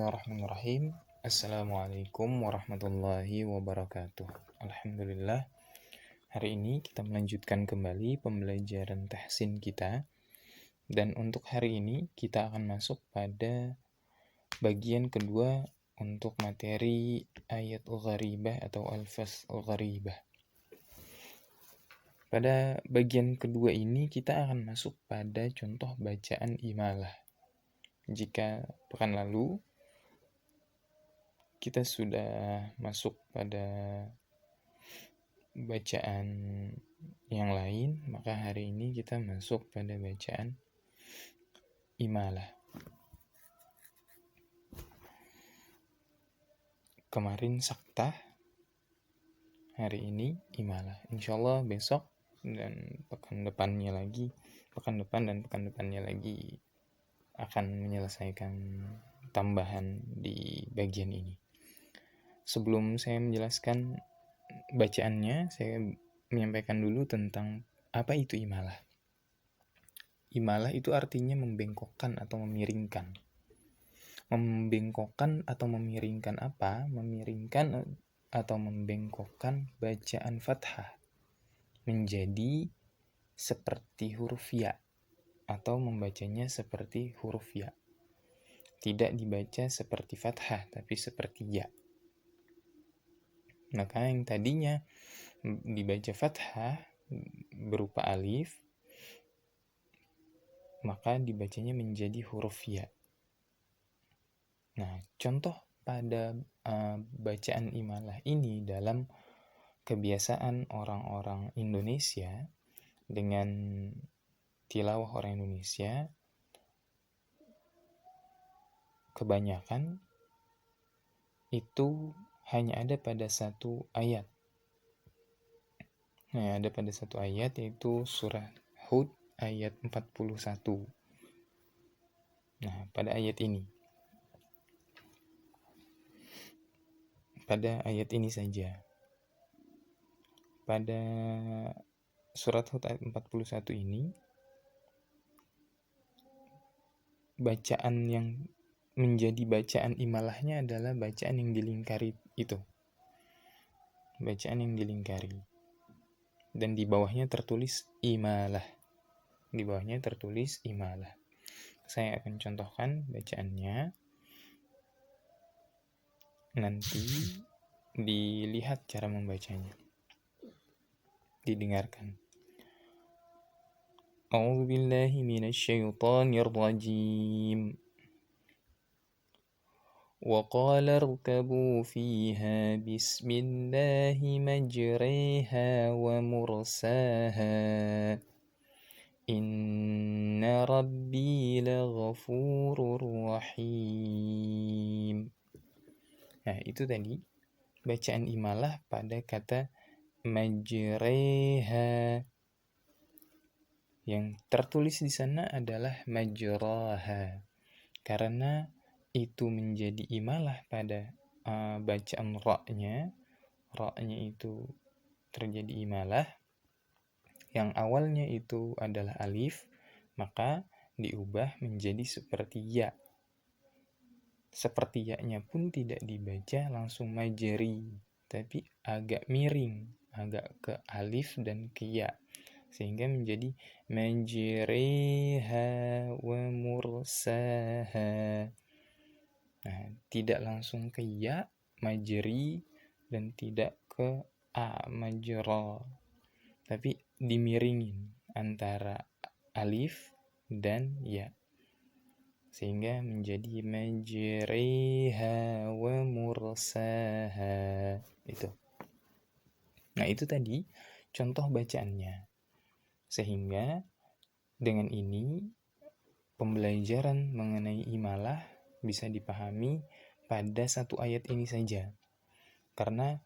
Bismillahirrahmanirrahim. Assalamualaikum warahmatullahi wabarakatuh. Alhamdulillah, hari ini kita melanjutkan kembali pembelajaran tahsin kita. Dan untuk hari ini kita akan masuk pada bagian kedua untuk materi ayat al-gharibah atau al-fas al-gharibah. Pada bagian kedua ini kita akan masuk pada contoh bacaan imalah. Jika pekan lalu kita sudah masuk pada bacaan yang lain, maka hari ini kita masuk pada bacaan imalah. Kemarin saktah, hari ini imalah. Insyaallah besok dan pekan depan dan pekan depannya lagi akan menyelesaikan tambahan di bagian ini. Sebelum saya menjelaskan bacaannya, saya menyampaikan dulu tentang apa itu imalah. Imalah itu artinya membengkokkan atau memiringkan. Membengkokkan atau memiringkan apa? Memiringkan atau membengkokkan bacaan fathah menjadi seperti huruf ya, atau membacanya seperti huruf ya. Tidak dibaca seperti fathah, tapi seperti ya. Maka yang tadinya dibaca fathah berupa alif, maka dibacanya menjadi huruf ya. Nah, contoh pada bacaan imalah ini dalam kebiasaan orang-orang Indonesia dengan tilawah orang Indonesia, kebanyakan itu hanya ada pada satu ayat. Nah, ada pada satu ayat, yaitu surah Hud ayat 41. Nah, pada ayat ini saja. Pada surat Hud ayat 41 ini, bacaan yang menjadi bacaan imalahnya adalah bacaan yang dilingkari itu. Bacaan yang dilingkari. Dan di bawahnya tertulis imalah. Saya akan contohkan bacaannya. Nanti dilihat cara membacanya. Didengarkan. A'udzu billahi minasyaitonir rajim. وقال اركبوا فيها بسم الله مجريها ومرساها إن ربي لغفور رحيم. Nah, itu tadi bacaan imalah pada kata majreha. Yang tertulis di sana adalah majraha, karena itu menjadi imalah pada bacaan ra-nya itu terjadi imalah. Yang awalnya itu adalah alif, maka diubah menjadi seperti ya. Seperti ya-nya pun tidak dibaca langsung majeri, tapi agak miring, agak ke alif dan ke ya, sehingga menjadi majriha wa mursaha. Nah, tidak langsung ke ya majri dan tidak ke a majra, tapi dimiringin antara alif dan ya, sehingga menjadi majriha wa mursaha. Itu. Nah, itu tadi contoh bacaannya. Sehingga dengan ini pembelajaran mengenai imalah bisa dipahami pada satu ayat ini saja. Karena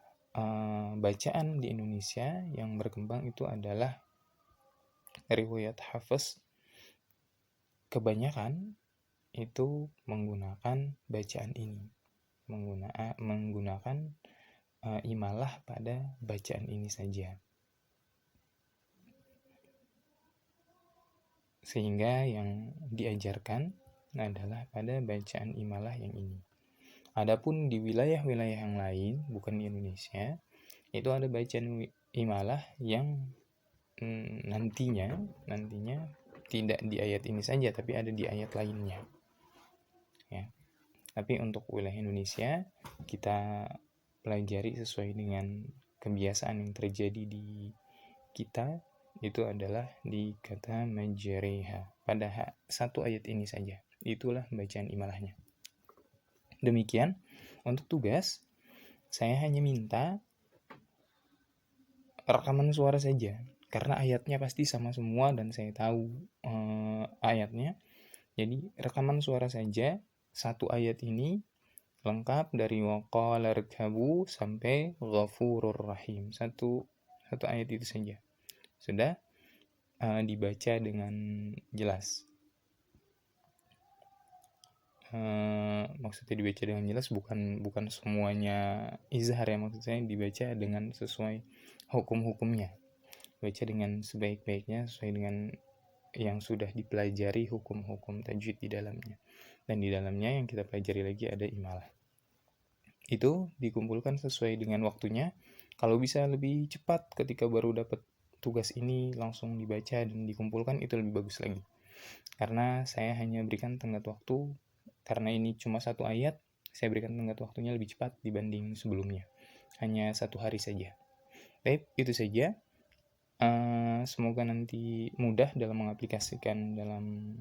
bacaan di Indonesia yang berkembang itu adalah riwayat Hafiz. Kebanyakan itu menggunakan bacaan ini, menggunakan imalah pada bacaan ini saja. Sehingga yang diajarkan adalah pada bacaan imalah yang ini. Adapun di wilayah-wilayah yang lain, bukan di Indonesia, itu ada bacaan imalah yang nantinya tidak di ayat ini saja, tapi ada di ayat lainnya. Ya. Tapi untuk wilayah Indonesia, kita pelajari sesuai dengan kebiasaan yang terjadi di kita, itu adalah di kata majriha. Pada satu ayat ini saja. Itulah bacaan imalahnya. Demikian untuk tugas, saya hanya minta rekaman suara saja, karena ayatnya pasti sama semua dan saya tahu ayatnya. Jadi rekaman suara saja, satu ayat ini lengkap dari waqala rkabu sampai ghafurur rahim. Satu ayat itu saja. Sudah dibaca dengan jelas. Maksudnya dibaca dengan jelas bukan semuanya izhar ya, maksud saya dibaca dengan sesuai hukum-hukumnya, baca dengan sebaik-baiknya sesuai dengan yang sudah dipelajari hukum-hukum tajwid di dalamnya. Dan di dalamnya yang kita pelajari lagi ada imalah. Itu dikumpulkan sesuai dengan waktunya. Kalau bisa lebih cepat ketika baru dapat tugas ini langsung dibaca dan dikumpulkan, itu lebih bagus lagi. Karena saya hanya berikan tenggat waktu, karena ini cuma satu ayat, saya berikan tenggat waktunya lebih cepat dibanding sebelumnya. Hanya 1 hari saja. Baik, itu saja. Semoga nanti mudah dalam mengaplikasikan dalam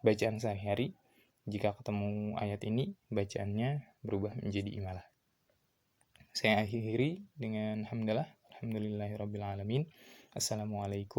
bacaan sehari-hari. Jika ketemu ayat ini, bacaannya berubah menjadi imalah. Saya akhiri dengan hamdalah. Alhamdulillahirrabbilalamin. Assalamualaikum